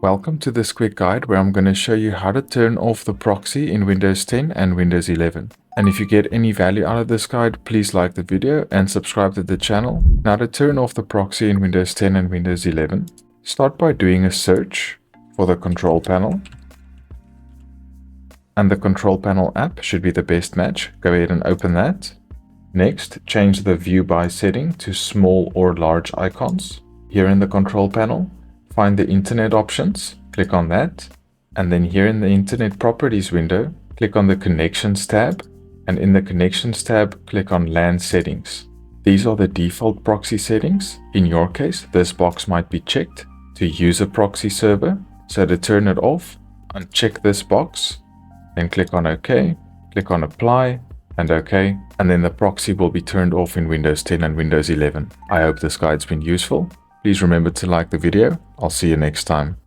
Welcome to this quick guide where I'm going to show you how to turn off the proxy in Windows 10 and Windows 11. And if you get any value out of this guide, please like the video and subscribe to the channel. Now to turn off the proxy in Windows 10 and Windows 11, start by doing a search for the control panel. And the control panel app should be the best match. Go ahead and open that. Next, change the view by setting to small or large icons. Here in the control panel, find the internet options, click on that. And then here in the internet properties window, click on the connections tab. And in the connections tab, click on LAN settings. These are the default proxy settings. In your case, this box might be checked to use a proxy server. So to turn it off, uncheck this box, then click on OK, click on Apply, and OK, and then the proxy will be turned off in Windows 10 and Windows 11. I hope this guide's been useful. Please remember to like the video. I'll see you next time.